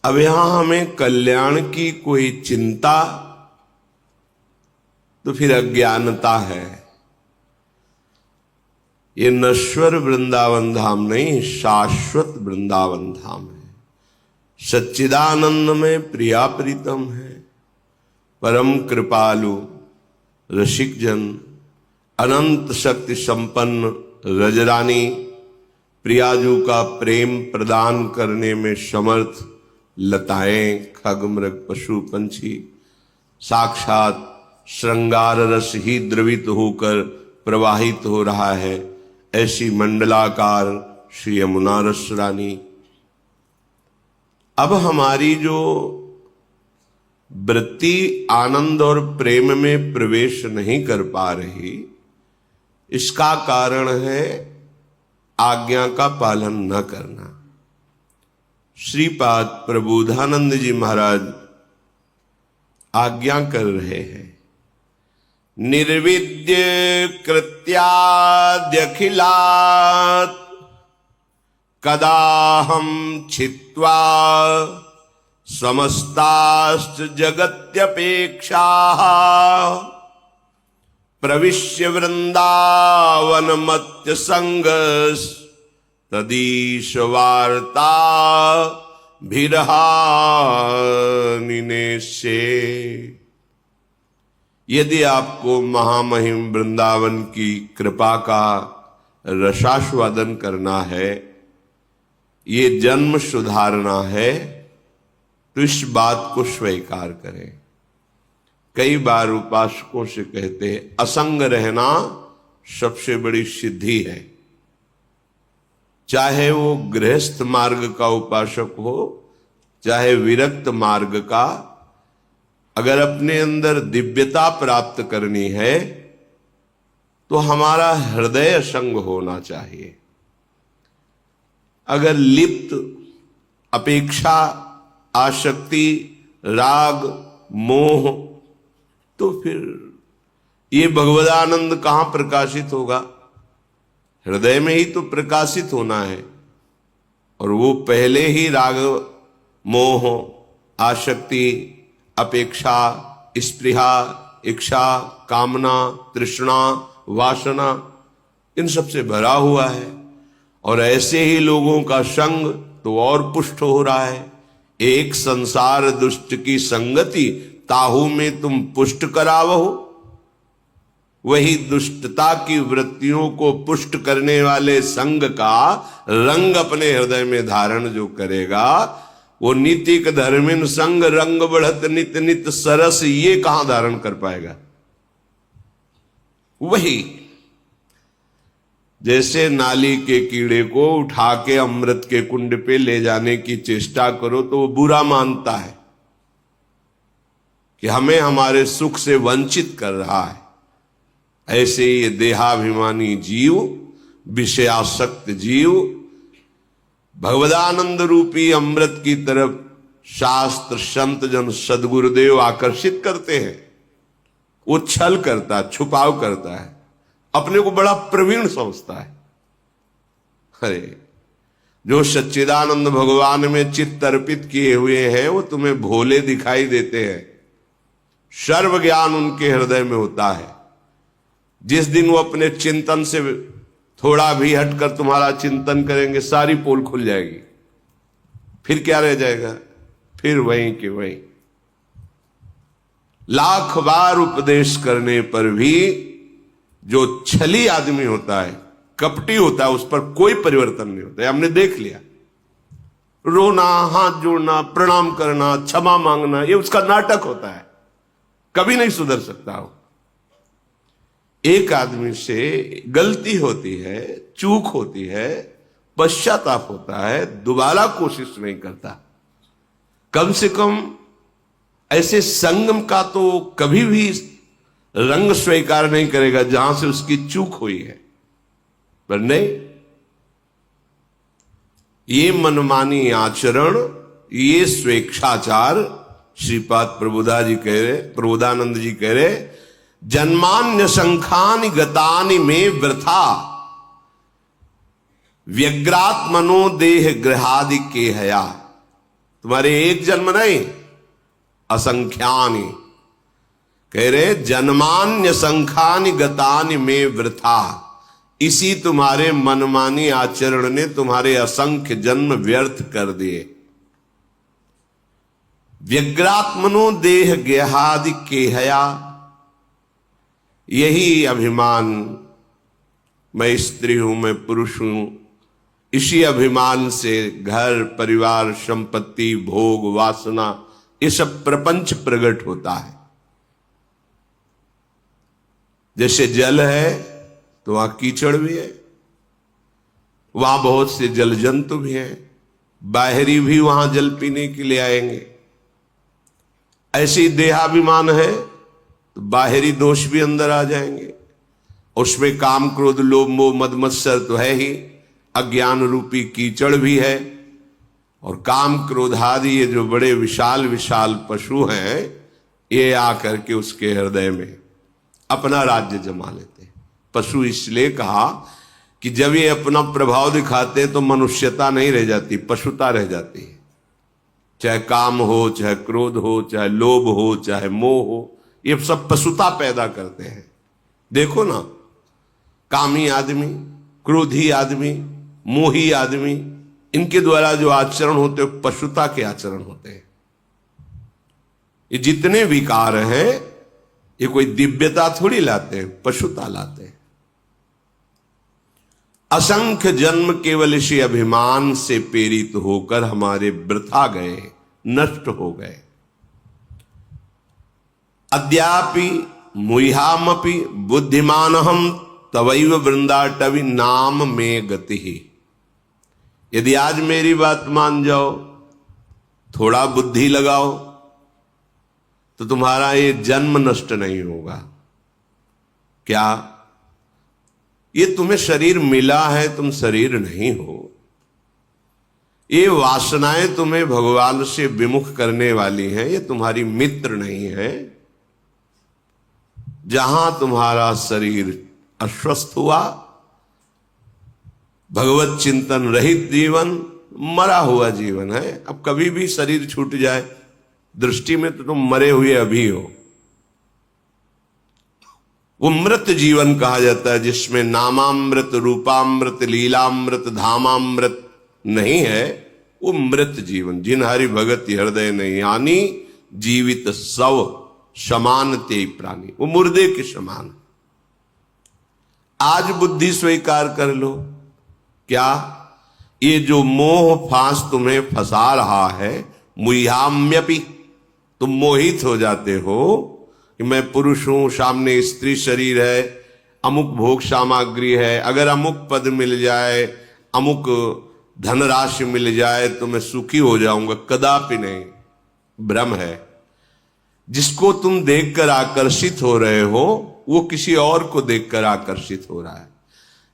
अब यहां हमें कल्याण की कोई चिंता तो फिर अज्ञानता है। ये नश्वर वृंदावन धाम नहीं, शाश्वत वृंदावन धाम है। सच्चिदानंद में प्रिया प्रीतम है, परम कृपालु रसिक जन, अनंत शक्ति संपन्न रजरानी, प्रियाजू का प्रेम प्रदान करने में समर्थ लताएं, खग मृग पशु पंछी, साक्षात श्रृंगार रस ही द्रवित होकर प्रवाहित हो रहा है, ऐसी मंडलाकार श्री यमुना रस रानी। अब हमारी जो वृत्ति आनंद और प्रेम में प्रवेश नहीं कर पा रही, इसका कारण है आज्ञा का पालन न करना। श्रीपाद प्रबोधानंद जी महाराज आज्ञा कर रहे हैं, निर्विद्य कृत्याद्यखिलात् कदाहं छित्त्वा समस्ताश्च जगत्यपेक्षाः प्रविश्य वृंदावन मत्य संगस तदीश वार्ता भिरहानिनेशे। यदि आपको महामहिम वृंदावन की कृपा का रसास्वादन करना है, ये जन्म सुधारना है, तो इस बात को स्वीकार करें। कई बार उपासकों से कहते हैं, असंग रहना सबसे बड़ी सिद्धि है। चाहे वो गृहस्थ मार्ग का उपासक हो, चाहे विरक्त मार्ग का, अगर अपने अंदर दिव्यता प्राप्त करनी है तो हमारा हृदय असंग होना चाहिए। अगर लिप्त अपेक्षा, आसक्ति, राग, मोह, तो फिर ये भगवदानंद कहां प्रकाशित होगा? हृदय में ही तो प्रकाशित होना है। और वो पहले ही राग, मोह, आसक्ति, अपेक्षा, स्पृहा, इच्छा, कामना, तृष्णा, वासना, इन सब से भरा हुआ है। और ऐसे ही लोगों का संग तो और पुष्ट हो रहा है। एक संसार दुष्ट की संगति, ताहू में तुम पुष्ट करावहो। वही दुष्टता की वृत्तियों को पुष्ट करने वाले संग का रंग अपने हृदय में धारण जो करेगा, वो नीतिक धर्मिन संग रंग बढ़त नित नित सरस, ये कहां धारण कर पाएगा? वही जैसे नाली के कीड़े को उठा के अमृत के कुंड पे ले जाने की चेष्टा करो तो वो बुरा मानता है कि हमें हमारे सुख से वंचित कर रहा है। ऐसे ये देहाभिमानी जीव, विषयासक्त जीव, भगवदानंद रूपी अमृत की तरफ शास्त्र, संत जन, सदगुरुदेव आकर्षित करते हैं। वो छल करता है, छुपाव करता है, अपने को बड़ा प्रवीण समझता है। अरे जो सच्चिदानंद भगवान में चित्त अर्पित किए हुए हैं, वो तुम्हें भोले दिखाई देते हैं। सर्व ज्ञान उनके हृदय में होता है। जिस दिन वो अपने चिंतन से थोड़ा भी हटकर तुम्हारा चिंतन करेंगे, सारी पोल खुल जाएगी। फिर क्या रह जाएगा? फिर वहीं के वहीं। लाख बार उपदेश करने पर भी जो छली आदमी होता है, कपटी होता है, उस पर कोई परिवर्तन नहीं होता है। हमने देख लिया। रोना, हाथ जोड़ना, प्रणाम करना, क्षमा मांगना, ये उसका नाटक होता है, कभी नहीं सुधर सकता हो। एक आदमी से गलती होती है, चूक होती है, पश्चाताप होता है, दोबारा कोशिश नहीं करता। कम से कम ऐसे संगम का तो कभी भी रंग स्वीकार नहीं करेगा जहां से उसकी चूक हुई है। पर नहीं, ये मनमानी आचरण, ये स्वेच्छाचार, श्रीपाद प्रबोधानंद जी कह रहे, जन्मान्य संखानि गतानि में वृथा व्यग्रात्मनो देह ग्रहादि के हया। तुम्हारे एक जन्म नहीं, असंख्यानि। कह रहे जन्मान्य संख्यानि गतानि में वृथा। इसी तुम्हारे मनमानी आचरण ने तुम्हारे असंख्य जन्म व्यर्थ कर दिए। व्यग्रात्मनो देह गेहादि केहया, यही अभिमान, मैं स्त्री हूं, मैं पुरुष हूं, इसी अभिमान से घर परिवार संपत्ति भोग वासना ये सब प्रपंच प्रकट होता है। जैसे जल है तो वहां कीचड़ भी है, वहां बहुत से जल जंतु भी हैं, बाहरी भी वहां जल पीने के लिए आएंगे। ऐसे ही देहाभिमान है तो बाहरी दोष भी अंदर आ जाएंगे। उसमें काम क्रोध लोभ मोह मद मत्सर तो है ही, अज्ञान रूपी कीचड़ भी है, और काम क्रोध आदि ये जो बड़े विशाल विशाल पशु हैं, ये आकर के उसके हृदय में अपना राज्य जमा लेते हैं। पशु इसलिए कहा कि जब ये अपना प्रभाव दिखाते हैं तो मनुष्यता नहीं रह जाती, पशुता रह जाती है। चाहे काम हो, चाहे क्रोध हो, चाहे लोभ हो, चाहे मोह हो, ये सब पशुता पैदा करते हैं। देखो ना, कामी आदमी, क्रोधी आदमी, मोही आदमी, इनके द्वारा जो आचरण होते हैं पशुता के आचरण होते हैं। ये जितने विकार हैं ये कोई दिव्यता थोड़ी लाते हैं, पशुता लाते हैं। असंख्य जन्म केवल इसी अभिमान से प्रेरित होकर हमारे वृथा गए, नष्ट हो गए। अद्यापि मुह्यामपि बुद्धिमान हम तवैव वृंदाटवी नाम में गति। यदि आज मेरी बात मान जाओ, थोड़ा बुद्धि लगाओ, तो तुम्हारा ये जन्म नष्ट नहीं होगा। क्या ये तुम्हें शरीर मिला है, तुम शरीर नहीं हो। ये वासनाएं तुम्हें भगवान से विमुख करने वाली हैं, ये तुम्हारी मित्र नहीं है। जहां तुम्हारा शरीर अस्वस्थ हुआ, भगवत चिंतन रहित जीवन मरा हुआ जीवन है। अब कभी भी शरीर छूट जाए, दृष्टि में तो तुम मरे हुए अभी हो। वो मृत जीवन कहा जाता है, जिसमें नामामृत रूपामृत लीलामृत धामामृत नहीं है। वो मृत जीवन, जिन हरि भगत हृदय नहीं आनी, जीवित सव समान ते प्राणी, वो मुर्दे के समान। आज बुद्धि स्वीकार कर लो, क्या ये जो मोह फांस तुम्हें फंसा रहा है, मुह्याम्यपि, तुम मोहित हो जाते हो कि मैं पुरुष हूं, सामने स्त्री शरीर है, अमुक भोग सामग्री है, अगर अमुक पद मिल जाए, अमुक धनराशि मिल जाए तो मैं सुखी हो जाऊंगा। कदापि नहीं, भ्रम है। जिसको तुम देखकर आकर्षित हो रहे हो वो किसी और को देखकर आकर्षित हो रहा है।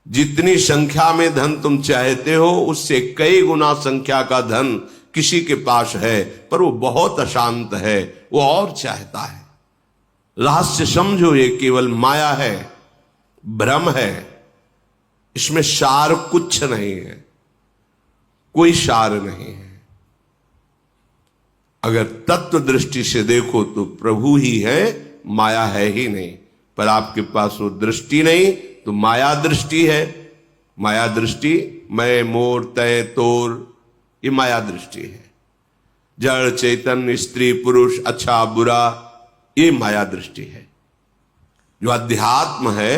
जितनी संख्या में धन तुम चाहते हो, उससे कई गुना संख्या का धन किसी के पास है, पर वो बहुत अशांत है, वो और चाहता है। रहस्य समझो, ये केवल माया है, भ्रम है, इसमें सार कुछ नहीं है, कोई सार नहीं है। अगर तत्व दृष्टि से देखो तो प्रभु ही है, माया है ही नहीं। पर आपके पास वो दृष्टि नहीं तो माया दृष्टि है। माया दृष्टि मैं मोर तय तोर, ये माया दृष्टि है। जड़ चैतन्य स्त्री पुरुष अच्छा बुरा, ये माया दृष्टि है। जो अध्यात्म है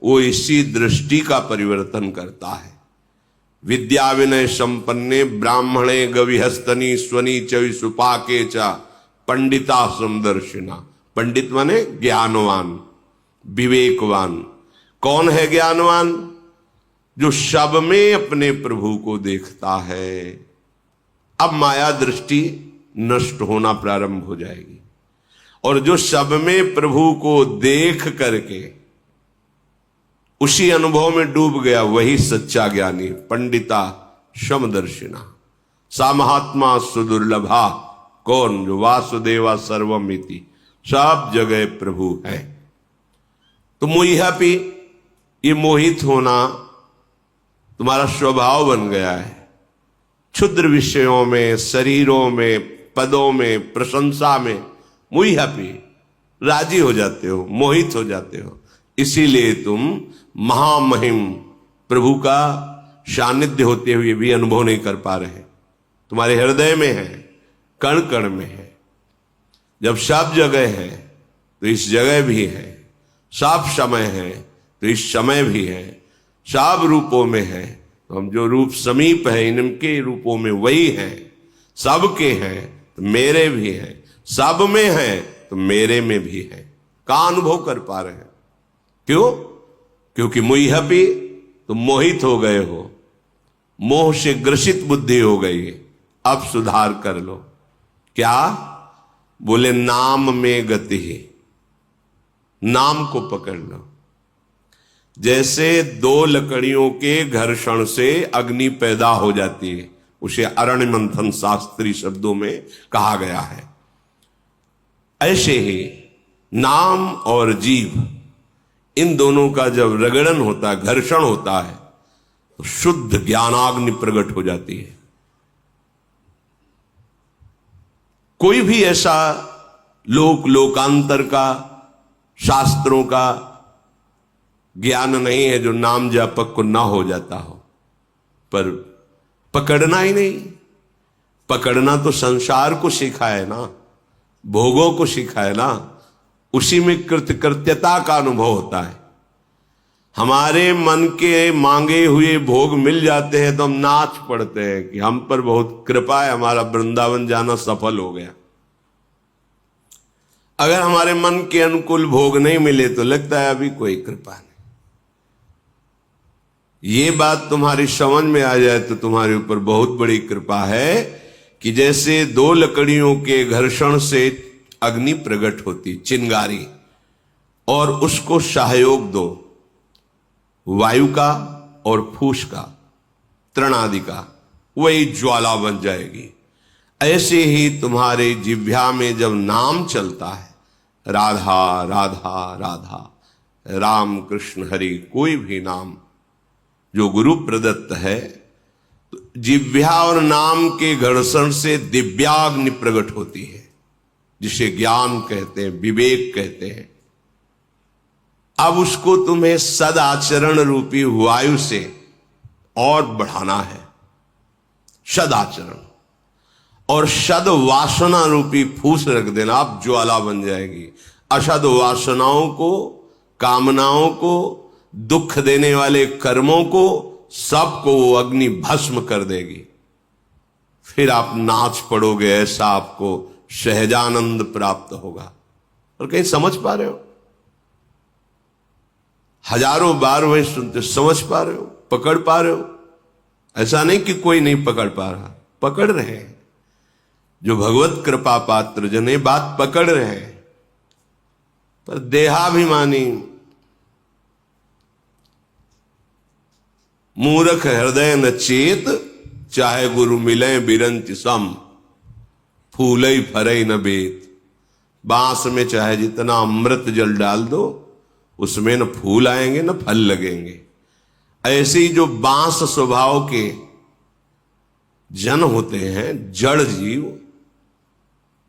वो इसी दृष्टि का परिवर्तन करता है। विद्या विनय संपन्ने ब्राह्मणे गविहस्तनी स्वनी चवि सुपाके च पंडिता समदर्शिना। पंडित माने ज्ञानवान, विवेकवान। कौन है ज्ञानवान? जो सब में अपने प्रभु को देखता है। अब माया दृष्टि नष्ट होना प्रारंभ हो जाएगी, और जो सब में प्रभु को देख करके उसी अनुभव में डूब गया, वही सच्चा ज्ञानी। पंडिता समदर्शिना सा महात्मा सुदुर्लभा। कौन? जो वासुदेवा सर्वमिति, सब जगह प्रभु है। तो मोह्यापि, ये मोहित होना तुम्हारा स्वभाव बन गया है। क्षुद्र विषयों में, शरीरों में, पदों में, प्रशंसा में मुई हैप्पी, राजी हो जाते हो, मोहित हो जाते हो। इसीलिए तुम महामहिम प्रभु का सानिध्य होते हुए भी अनुभव नहीं कर पा रहे। तुम्हारे हृदय में है, कण कण में है। जब सब जगह है तो इस जगह भी है, सब समय है तो इस समय भी है, सब रूपों में है तो हम जो रूप समीप है इनके रूपों में वही है। सबके हैं तो मेरे भी हैं, सब में है तो मेरे में भी है का अनुभव कर पा रहे हैं। क्यों? क्योंकि मुई हैप्पी, तुम मोहित हो गए हो, मोह से ग्रसित बुद्धि हो गई है। अब सुधार कर लो। क्या? बोले नाम में गति है, नाम को पकड़ लो। जैसे दो लकड़ियों के घर्षण से अग्नि पैदा हो जाती है, उसे अरण्य मंथन शास्त्रीय शब्दों में कहा गया है। ऐसे ही नाम और जीव, इन दोनों का जब रगड़न होता है, घर्षण होता है, तो शुद्ध ज्ञानाग्नि प्रकट हो जाती है। कोई भी ऐसा लोकांतर का, शास्त्रों का ज्ञान नहीं है जो नाम जापक को ना हो जाता हो, पर पकड़ना ही नहीं। पकड़ना तो संसार को सीखा है ना, भोगों को सीखा है ना, उसी में कृतकृत्यता का अनुभव होता है। हमारे मन के मांगे हुए भोग मिल जाते हैं तो हम नाच पड़ते हैं कि हम पर बहुत कृपा है, हमारा वृंदावन जाना सफल हो गया। अगर हमारे मन के अनुकूल भोग नहीं मिले तो लगता है अभी कोई कृपा नहीं। ये बात तुम्हारी समझ में आ जाए तो तुम्हारे ऊपर बहुत बड़ी कृपा है कि जैसे दो लकड़ियों के घर्षण से अग्नि प्रकट होती, चिंगारी, और उसको सहयोग दो वायु का और फूस का, तृण आदि का, वही ज्वाला बन जाएगी। ऐसे ही तुम्हारे जिह्वा में जब नाम चलता है, राधा राधा राधा, राम कृष्ण हरि, कोई भी नाम जो गुरु प्रदत्त है, तो जिह्वा और नाम के घर्षण से दिव्याग्नि प्रकट होती है, जिसे ज्ञान कहते हैं, विवेक कहते हैं। अब उसको तुम्हें सदाचरण रूपी वायु से और बढ़ाना है, सदाचरण, और सद वासना रूपी फूस रख देना, आप ज्वाला बन जाएगी। असद वासनाओं को, कामनाओं को, दुख देने वाले कर्मों को, सबको वो अग्नि भस्म कर देगी। फिर आप नाच पड़ोगे, ऐसा आपको सहजानंद प्राप्त होगा। और कहीं समझ पा रहे हो? हजारों बार वही सुनते, समझ पा रहे हो? पकड़ पा रहे हो? ऐसा नहीं कि कोई नहीं पकड़ पा रहा, पकड़ रहे हैं। जो भगवत कृपा पात्र जन ये बात पकड़ रहे हैं, पर देहाभिमानी मूर्ख हृदय न चेत, चाहे गुरु मिले बिरंच सम, फूलई फरई न बेत। बांस में चाहे जितना अमृत जल डाल दो, उसमें न फूल आएंगे न फल लगेंगे। ऐसे ही जो बांस स्वभाव के जन होते हैं, जड़ जीव,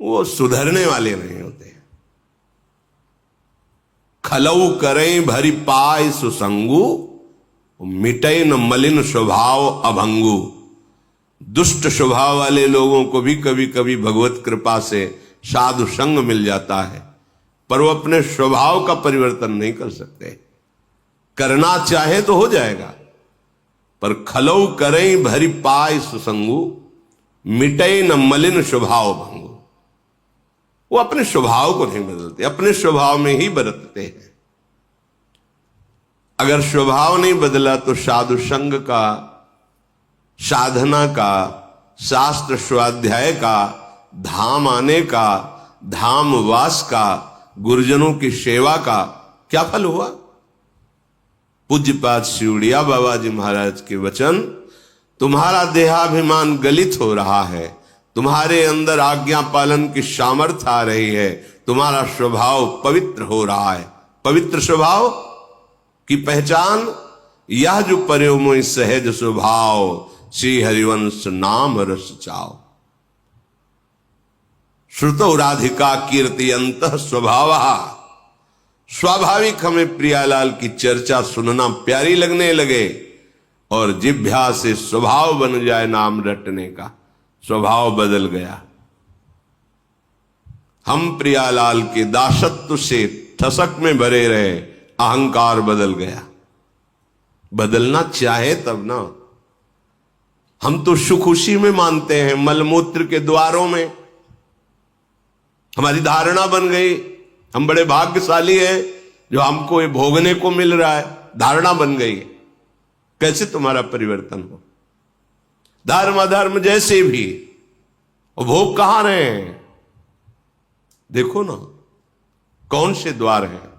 वो सुधरने वाले नहीं होते। खलऊ करें भरी पाय सुसंगु, मिटे न मलिन स्वभाव अभंगु। दुष्ट स्वभाव वाले लोगों को भी कभी कभी भगवत कृपा से साधु संग मिल जाता है, पर वो अपने स्वभाव का परिवर्तन नहीं कर सकते। करना चाहे तो हो जाएगा, पर खलऊ करें भरी पाय सुसंगु, मिटे न मलिन स्वभाव भंगु। वो अपने स्वभाव को नहीं बदलते, अपने स्वभाव में ही बरतते हैं। अगर स्वभाव नहीं बदला तो साधु संग का, साधना का, शास्त्र स्वाध्याय का, धाम आने का, धाम वास का, गुरुजनों की सेवा का क्या फल हुआ? पूज्यपाद शिवड़िया बाबा जी महाराज के वचन, तुम्हारा देहाभिमान गलित हो रहा है, तुम्हारे अंदर आज्ञा पालन की सामर्थ्य आ रही है, तुम्हारा स्वभाव पवित्र हो रहा है। पवित्र स्वभाव की पहचान, यह जो पर्योमोहि सहज स्वभाव, श्री हरिवंश नाम रस चाओ। श्रुतो राधिका कीर्तियंत स्वभाव, स्वाभाविक हमें प्रियालाल की चर्चा सुनना प्यारी लगने लगे और जिह्वा से स्वभाव बन जाए नाम रटने का। स्वभाव बदल गया। हम प्रियालाल के दासत्व से ठसक में भरे रहे, अहंकार बदल गया। बदलना चाहे तब ना। हम तो सुख खुशी में मानते हैं, मलमूत्र के द्वारों में हमारी धारणा बन गई। हम बड़े भाग्यशाली हैं जो हमको ये भोगने को मिल रहा है, धारणा बन गई। कैसे तुम्हारा परिवर्तन हो? धर्म अधर्म जैसे भी, वो भोग कहां रहे हैं? देखो ना कौन से द्वार हैं।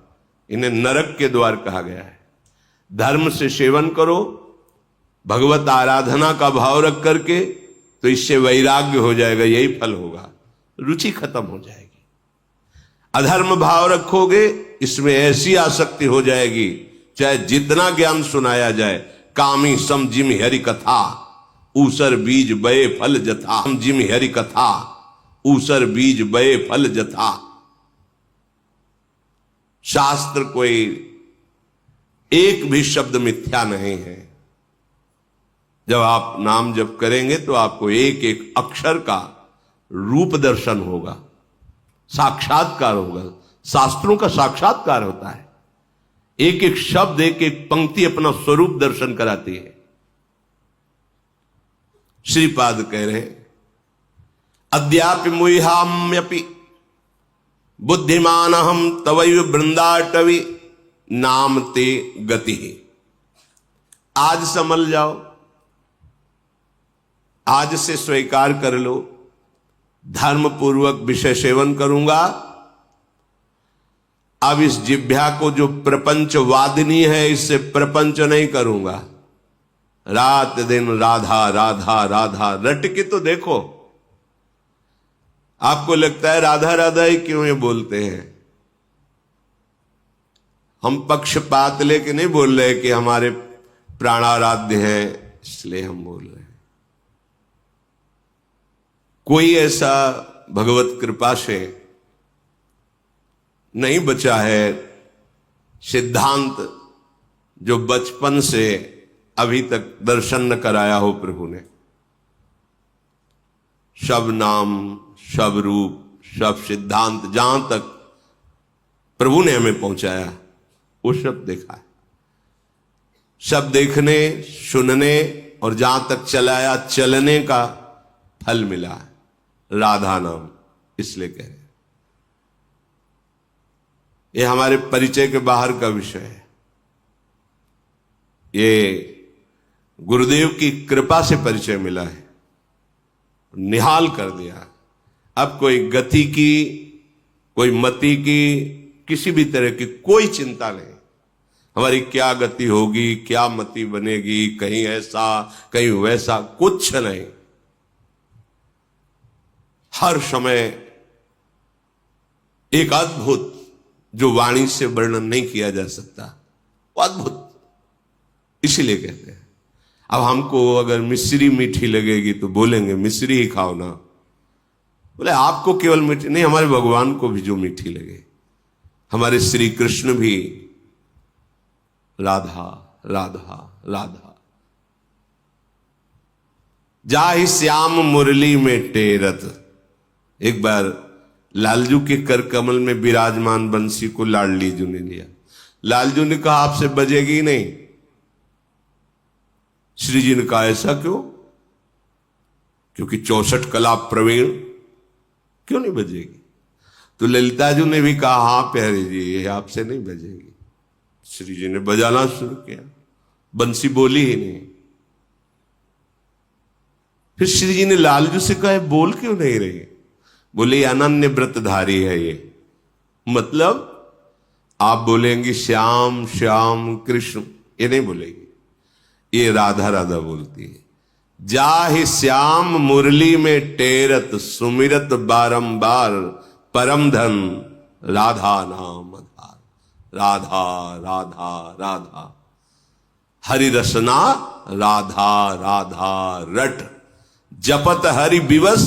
इन्हें नरक के द्वार कहा गया है। धर्म से सेवन करो, भगवत आराधना का भाव रख करके, तो इससे वैराग्य हो जाएगा, यही फल होगा, रुचि खत्म हो जाएगी। अधर्म भाव रखोगे, इसमें ऐसी आसक्ति हो जाएगी, चाहे जितना ज्ञान सुनाया जाए। कामी सम जिम हरि कथा, ऊसर बीज बये फल जथा। सम जिम हरि कथा, ऊसर बीज बये फल जथा। शास्त्र कोई एक भी शब्द मिथ्या नहीं है। जब आप नाम जप करेंगे तो आपको एक एक अक्षर का रूप दर्शन होगा, साक्षात्कार होगा। शास्त्रों का साक्षात्कार होता है। एक एक शब्द, एक एक पंक्ति अपना स्वरूप दर्शन कराती है। श्रीपाद कह रहे हैं, अद्यापि मुह्याम्यपि बुद्धिमान हम तवैव वृंदाटवी नाम ते गति। आज संभल जाओ, आज से स्वीकार कर लो, धर्म पूर्वक विषय सेवन करूंगा। अब इस जिह्वा को जो प्रपंच वादिनी है, इससे प्रपंच नहीं करूंगा। रात दिन राधा राधा राधा रट के तो देखो। आपको लगता है राधा राधा ही क्यों ये बोलते हैं? हम पक्षपात लेके नहीं बोल रहे कि हमारे प्राणाराध्य हैं इसलिए हम बोल रहे हैं। कोई ऐसा भगवत कृपा से नहीं बचा है सिद्धांत जो बचपन से अभी तक दर्शन न कराया हो प्रभु ने। सब नाम, सब रूप, सब सिद्धांत जहां तक प्रभु ने हमें पहुंचाया वो सब देखा है। सब देखने, सुनने और जहां तक चलाया चलने का फल मिला है। राधा नाम इसलिए कह रहे हैं। ये हमारे परिचय के बाहर का विषय है। ये गुरुदेव की कृपा से परिचय मिला है, निहाल कर दिया। अब कोई गति की, कोई मति की, किसी भी तरह की कोई चिंता नहीं। हमारी क्या गति होगी, क्या मति बनेगी, कहीं ऐसा कहीं वैसा, कुछ नहीं। हर समय एक अद्भुत जो वाणी से वर्णन नहीं किया जा सकता, वो अद्भुत। इसीलिए कहते हैं। अब हमको अगर मिश्री मीठी लगेगी तो बोलेंगे मिश्री ही खाओ ना। बोले आपको केवल मीठी नहीं, हमारे भगवान को भी जो मीठी लगे। हमारे श्री कृष्ण भी राधा राधा राधा। जाहि श्याम मुरली में टेरत। एक बार लालजू के कर कमल में विराजमान बंसी को लाडली जू ने लिया। लालजू ने कहा आपसे बजेगी नहीं। श्री जी ने कहा ऐसा क्यों? क्योंकि 64 कला प्रवीण, क्यों नहीं बजेगी? तो ललिता जी ने भी कहा हाँ प्यारे जी ये आपसे नहीं बजेगी। श्री जी ने बजाना शुरू किया, बंसी बोली ही नहीं। फिर श्री जी ने लालजू से कहा बोल क्यों नहीं रही? बोले अनन्य व्रतधारी है ये। मतलब आप बोलेंगी श्याम श्याम कृष्ण, ये नहीं बोलेगी, ये राधा राधा बोलती है। जाहि श्याम मुरली में टेरत सुमिरत बारंबार परम धन राधा नाम आधार। राधा राधा राधा हरि रसना राधा राधा रट, जपत हरि विवश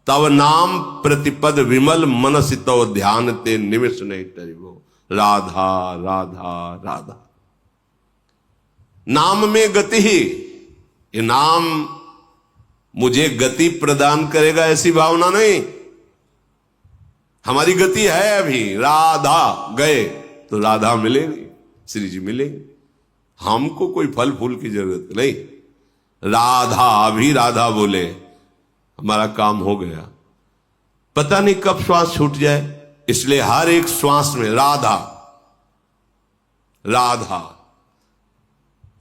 तव नाम प्रतिपद विमल, मनसि तव ध्यान ते निमिष नहीं तरिबो। राधा राधा राधा। नाम में गति ही, ये नाम मुझे गति प्रदान करेगा ऐसी भावना नहीं। हमारी गति है अभी, राधा गए तो राधा मिलेगी, श्री जी मिलेंगे, हमको कोई फल फूल की जरूरत नहीं। राधा, अभी राधा बोले हमारा काम हो गया। पता नहीं कब श्वास छूट जाए, इसलिए हर एक श्वास में राधा राधा।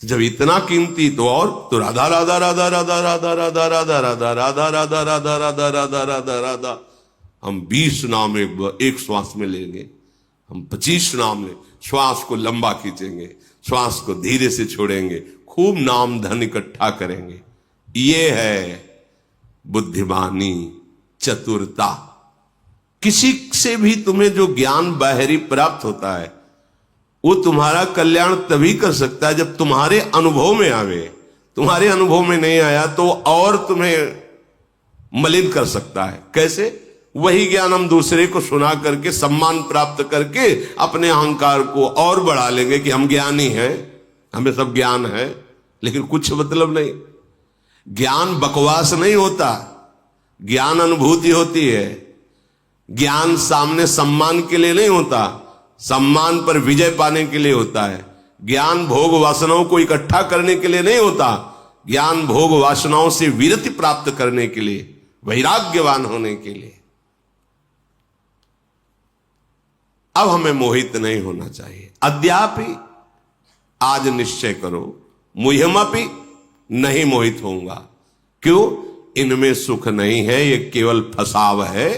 जब इतना कीमती तो और, तो राधा राधा राधा राधा राधा राधा राधा राधा राधा राधा राधा राधा राधा राधा राधा। हम 20 नाम एक श्वास में लेंगे, हम 25 नाम ले, श्वास को लंबा खींचेंगे, श्वास को धीरे से छोड़ेंगे, खूब नाम धन इकट्ठा करेंगे। ये है बुद्धिमानी, चतुरता। किसी से भी तुम्हें जो ज्ञान बाहरी प्राप्त होता है वो तुम्हारा कल्याण तभी कर सकता है जब तुम्हारे अनुभव में आवे। तुम्हारे अनुभव में नहीं आया तो और तुम्हें मलिन कर सकता है। कैसे? वही ज्ञान हम दूसरे को सुना करके, सम्मान प्राप्त करके अपने अहंकार को और बढ़ा लेंगे कि हम ज्ञानी हैं, हमें सब ज्ञान है, लेकिन कुछ मतलब नहीं। ज्ञान बकवास नहीं होता, ज्ञान अनुभूति होती है। ज्ञान सामने सम्मान के लिए नहीं होता, सम्मान पर विजय पाने के लिए होता है। ज्ञान भोग वासनाओं को इकट्ठा करने के लिए नहीं होता, ज्ञान भोग वासनाओं से विरति प्राप्त करने के लिए, वैराग्यवान होने के लिए। अब हमें मोहित नहीं होना चाहिए। अद्यापि, आज निश्चय करो, मुह्यमपि नहीं मोहित होऊंगा। क्यों? इनमें सुख नहीं है, ये केवल फसाव है।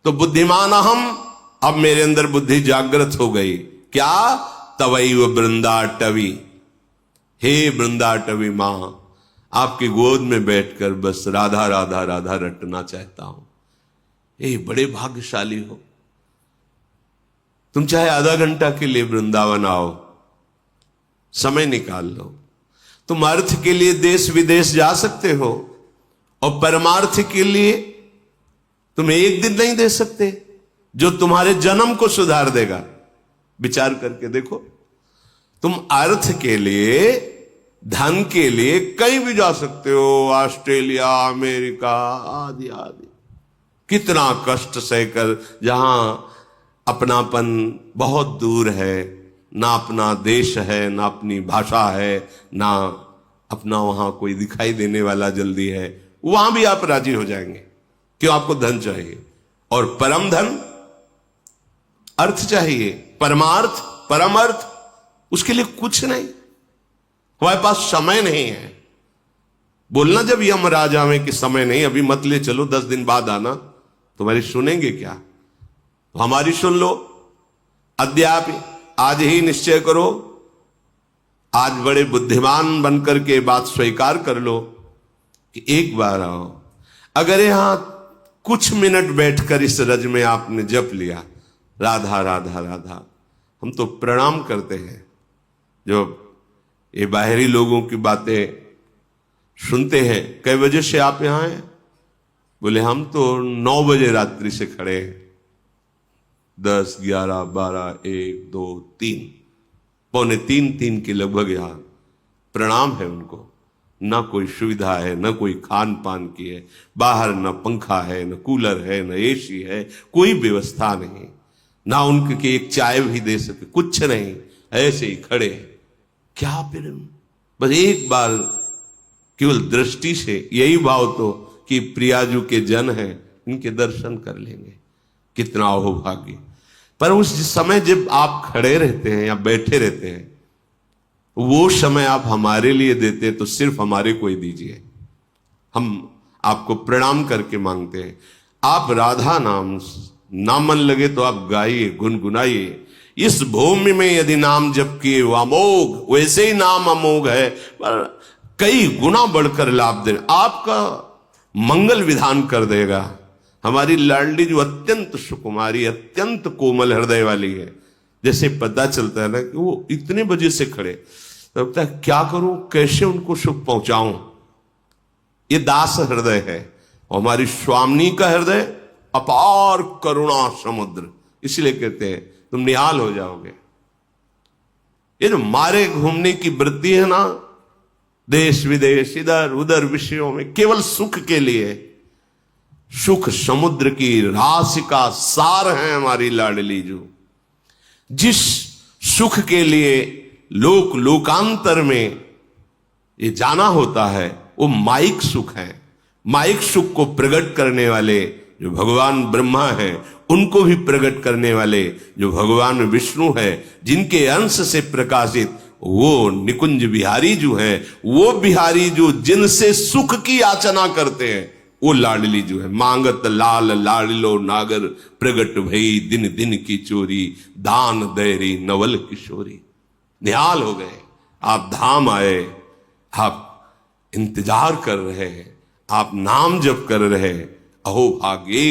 तो बुद्धिमान हम, अब मेरे अंदर बुद्धि जागृत हो गई। क्या? तवैव वृंदाटवी, हे वृंदाटवी मां, आपकी गोद में बैठकर बस राधा राधा राधा रटना चाहता हूं। ये बड़े भाग्यशाली हो। तुम चाहे आधा घंटा के लिए वृंदावन आओ, समय निकाल लो। तुम अर्थ के लिए देश विदेश जा सकते हो, और परमार्थ के लिए तुम एक दिन नहीं दे सकते जो तुम्हारे जन्म को सुधार देगा। विचार करके देखो, तुम अर्थ के लिए, धन के लिए कहीं भी जा सकते हो, ऑस्ट्रेलिया, अमेरिका आदि आदि। कितना कष्ट सहकर, जहां अपनापन बहुत दूर है, ना अपना देश है, ना अपनी भाषा है, ना अपना वहां कोई दिखाई देने वाला जल्दी है, वहां भी आप राजी हो जाएंगे। क्यों? आपको धन चाहिए, और परम धन अर्थ चाहिए, परमार्थ, परम अर्थ, उसके लिए कुछ नहीं। हमारे पास समय नहीं है। बोलना जब यमराज आवे कि समय नहीं, अभी मत ले चलो, 10 दिन बाद आना, तुम्हारी सुनेंगे क्या? हमारी सुन लो। अद्यापि, आज ही निश्चय करो, आज बड़े बुद्धिमान बनकर के बात स्वीकार कर लो कि एक बार आओ। अगर यहां कुछ मिनट बैठकर इस रज में आपने जप लिया राधा राधा राधा, हम तो प्रणाम करते हैं। जो ये बाहरी लोगों की बातें सुनते हैं, कई बजे से आप यहां हैं? बोले हम तो 9 बजे रात्रि से खड़े हैं, 10, 11, 12, 1, 2, 3, पौने 3 के लगभग यहां। प्रणाम है उनको। ना कोई सुविधा है, ना कोई खान पान की है, बाहर ना पंखा है, ना कूलर है, ना एसी है, कोई व्यवस्था नहीं, ना उनके एक चाय भी दे सके, कुछ नहीं, ऐसे ही खड़े हैं। क्या फिर? बस एक बार केवल दृष्टि से यही भाव तो कि प्रियाजू के जन हैं, इनके दर्शन कर लेंगे, कितना अहोभाग्य। पर उस समय जब आप खड़े रहते हैं या बैठे रहते हैं, वो समय आप हमारे लिए देते हैं, तो सिर्फ हमारे को ही दीजिए। हम आपको प्रणाम करके मांगते हैं। आप राधा नाम ना मन लगे तो आप गाइए, गुनगुनाइए। इस भूमि में यदि नाम जप किए वो अमोघ, वैसे ही नाम अमोघ है, पर कई गुना बढ़कर लाभ दे, आपका मंगल विधान कर देगा। हमारी लाडली जो अत्यंत सुकुमारी, अत्यंत कोमल हृदय वाली है, जैसे पता चलता है ना कि वो इतने बजे से खड़े, तो लगता है क्या करूं, कैसे उनको सुख पहुंचाऊं। ये दास हृदय है। और हमारी स्वामिनी का हृदय अपार करुणा समुद्र, इसलिए कहते हैं तुम निहाल हो जाओगे। ये जो मारे घूमने की वृत्ति है ना, देश विदेश इधर उधर विषयों में, केवल सुख के लिए, सुख समुद्र की राशि का सार है हमारी लाडली जो। जिस सुख के लिए लोकांतर में ये जाना होता है वो माइक सुख है। माइक सुख को प्रकट करने वाले जो भगवान ब्रह्मा हैं, उनको भी प्रकट करने वाले जो भगवान विष्णु है, जिनके अंश से प्रकाशित वो निकुंज बिहारी जो है, वो बिहारी जो जिनसे सुख की याचना करते हैं, वो लाडली जो है। मांगत लाल लाडलो नागर, प्रगट भई दिन दिन की चोरी, दान दैरी नवल किशोरी। निहाल हो गए, आप धाम आए, आप इंतजार कर रहे हैं, आप नाम जप कर रहे, अहो भाग्य।